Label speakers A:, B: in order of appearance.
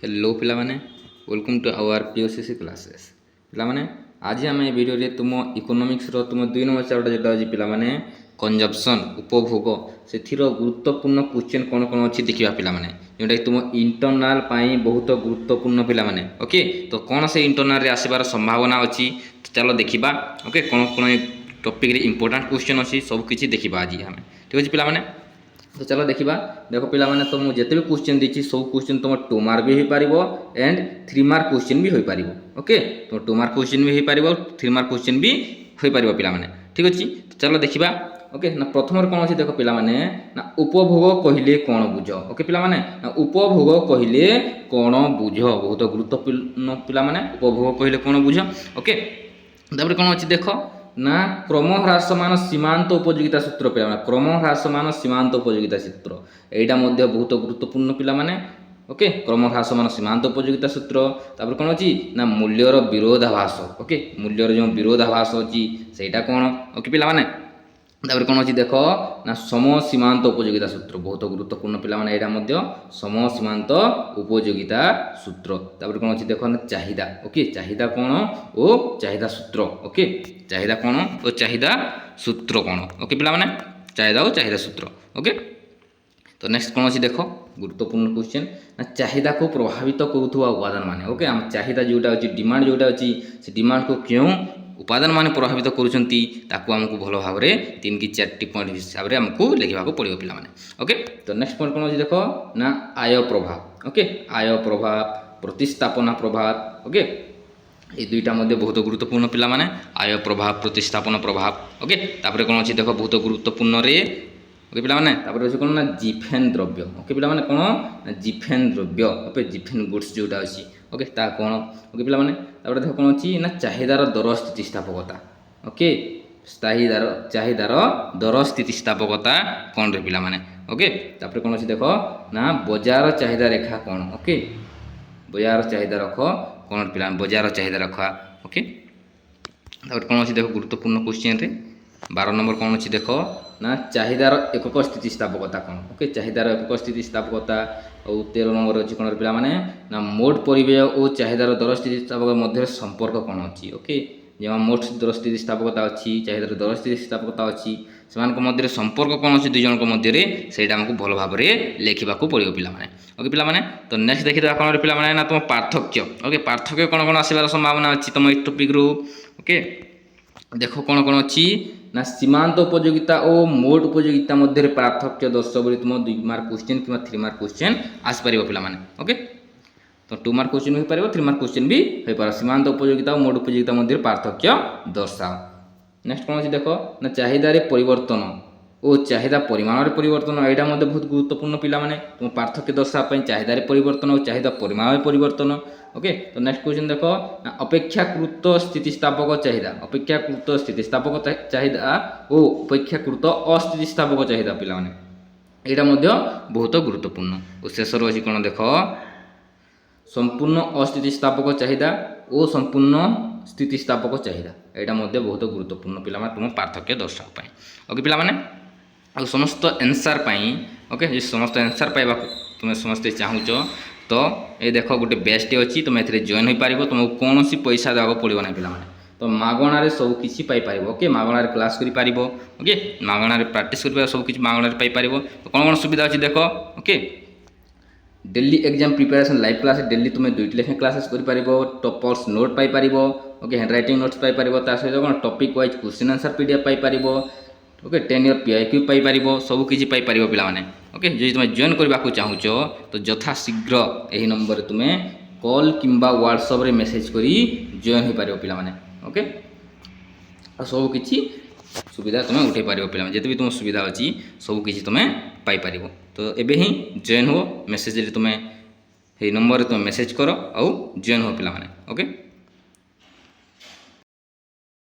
A: Hello पिलामाने welcome to our POCC classes पिलामाने आज आम ए भिडियो तुम इकोनॉमिक्स रो तुम 2 नंबर चैप्टर जेटा अछि पिलामाने कंजप्शन उपभोग से गुरुत्वपूर्ण क्वेश्चन कौन कौन अच्छी देखा पिलामाने जोटा तुम इंटरनाल पाई बहुत गुरुत्वपूर्ण पिलामाने ओके तो कौन से इंटरनाल रे आसीबार संभावना अच्छी तो चलो देखा ओके कौन कौन टॉपिक रे इंपोर्टेंट क्वेश्चन अच्छी सब किसी देखा आज आम ठीक अच्छे पिलामाने तो चलो देखा देख पिला माने तो मुझे भी क्वेश्चन देती सब क्वेश्चन तुम 2 मार्क भी हो पार एंड 3 मार्क क्वेश्चन भी हो पार ओके तो 2 मार्क क्वेश्चन भी हो पार 3 मार्क क्वेश्चन भी हो पार पिला माने ठीक अच्छे तो चलो देखा ओके ना प्रथम कौन अच्छे देख पिला माने ना उपभोग कहले कौन बुझ ओके पिला माने ना उपभोग कहले कौन बुझ बहुत गुरुत्वपूर्ण पिला माने उपभोग कहले कौन बुझ ओके तापर कौन अच्छे देख ना क्रम ह्रासमान सीमांत उपयोगिता सूत्र पिला क्रम ह्रासमान सीमांत उपयोगिता सूत्र एटा मध्य बहुत गुरुत्वपूर्ण पिला माने ओके क्रम ह्रासमान सीमांत उपयोगिता सूत्र तापर कौन अच्छी ना मूल्यर विरोधाभास ओके मूल्यर जो विरोधाभास अच्छी सेटा कौन ओके पिला माने तापर कौन अच्छी देख ना सम सीमांत उपयोगिता सूत्र बहुत गुरुत्वपूर्ण पिला माने एटा मध्य सम सीमांत उपयोगिता सूत्र तापर कौन अच्छी देख ना चाहिदा ओके चाहिदा कौन ओ चाहिदा सूत्र ओके चाहिदा कौन और चाहिदा सूत्र कौन ओके पिला माने चाहिदा और चाहिदा सूत्र ओके तो नेक्स्ट कौन अच्छी देख गुरुत्वपूर्ण क्वेश्चन ना चाहिदा को प्रभावित करुवा उपादान माने ओके आम चाहिदा जोटा अच्छी डिमांड जोटा अच्छी से डिमांड को क्यों उपादान माने प्रभावित करुँच आमको भल भाव में 3 कि 4 पॉइंट हिसाब से आमको लिखा पड़ो पिला माने ओके तो नेक्स्ट पॉइंट कौन अच्छी देख ना आय प्रभाव ओके आय प्रभाव प्रतिस्थापना प्रभाव ओके ये दुईटा मध्य बहुत गुरुत्वपूर्ण पिला माने आय प्रभाव प्रतिस्थापन प्रभाव ओके तापर कौन अच्छी देख बहुत गुरुत्वपूर्ण रे ओके पिला माने तापर अछि कोन ना जिफेन द्रव्य ओके पिला माने कोन जिफेन द्रव्य ओके जिफेन गुड्स जोटा अछि ओके ता कोन ओके पिला माने तापर देख कोन अछि ना चाहिदार दर स्थितिस्थापकता ओके चाहिदार दर स्थितिस्थापकता कोन रे पिला माने ओके तापर कोन अछि देख ना बाजार चाहिदा रेखा कोन ओके बाजार चाहिदा रख कौन पिला बाजार चाहिदा रखा ओके तापर कौन अच्छी देख गुरुत्वपूर्ण क्वेश्चन रे 12 नंबर कौन अच्छी देख ना चाहिदार एकक स्थितिस्थापकता कौन ओके चाहिदार एकक स्थितिस्थापकता और 13 नंबर अच्छी कौन पिला माने ना मोट परिव्यय और चाहिदार दर स्थितिस्थापक मध्य संपर्क कौन अच्छी ओके जहाँ मोट दर स्थितिस्थापकता अच्छी चाहिदार दर स्थितिस्थापकता अच्छी से मध्य संपर्क कौन अच्छे दुई जन मध्य से आमको भल भाव में लिखा पड़ो पिला माने ओके पिला माने तो नेक्स्ट देखिए कौन पिला माने ना तुम पार्थक्य ओके पार्थक्य कौन कौन आसबार संभावना अच्छी तुम इस टॉपिक रू ओके देख कौन कौन अच्छी ना सीमांत उपयोगिता और मोट उपयोगिता मध्य पार्थक्य दर्श बोली तुम 2 मार्क क्वेश्चन कि 3 मार्क क्वेश्चन आसपार पिला माने ओके तो 2 मार्क क्वेश्चन भी हो पार 3 मार्क क्वेश्चन भी हो पार सीमांत उपयोगिता और मोट उपयोगिता मध्य पार्थक्य दर्शाओ नेक्स्ट कौन अच्छी देख ना चाहिदार परिवर्तन और चाहिदा परिमाण परिवर्तन यहाँ मध्य बहुत गुरुत्वपूर्ण पिला माने तुम पार्थक्य दर्शापी चाहिदार परिवर्तन और चाहिदा परिमाण परिवर्तन ओके तो नेक्स्ट क्वेश्चन देख अपेक्षाकृत स्थितिस्थापक चाहिदा अपेक्षाकृत स्थितिस्थापक चाहिदा और अपेक्षाकृत अस्थितिस्थापक चाहिदा पिला माने यहाँ मध्य बहुत गुरुत्वपूर्ण और शेष रही कौन देख संपूर्ण अस्थितिस्थापक चाहिदा और संपूर्ण स्थितिस्थापक चाहिदा यहाँ मध्य बहुत गुरुत्वपूर्ण पिला माने तुम पार्थक्य दर्शाओ ओके पिला माने आ समस्त आंसर पाई ओके जे समस्त आंसर पाइबा तुम समस्ते चाहूच तो ये देख गोटे बेस्ट अच्छी तुम ए जॉइन हो पार तुमको कौन पैसा देवाक पड़ो ना पिला माने तो मागणार सब किसी पाइपर ओके मागणार क्लास कर ओके मागणार प्राक्ट कर सब किसी मागणार पाइपर तो कौन कौन सुविधा अच्छी देख okay daily exam preparation live class daily तुम 2टी लेखा क्लासेस कर toppers note Piper okay hand writing notes Piper सहित कौन topic wise question answer PDF Piper okay 10 year PIQ Piper सब किसी पाइपर पिला माने ओके जो तुम जॉइन करने को चाहूच तो यथा शीघ्र यही नंबर तुम्हें कॉल किंबा व्हाट्सएप रे मेसेज करी जॉइन हो पार पिला माने ओके सब किसी सुविधा तुम्हें उठे पार पिला जिते भी तुम सुविधा अच्छी सब किसी तुम्हें पाइपर तो एबे ही जॉइन हो मेसेज तुम्हें नंबर तुम्हें मेसेज कर आउ जॉइन हो पिला माने ओके।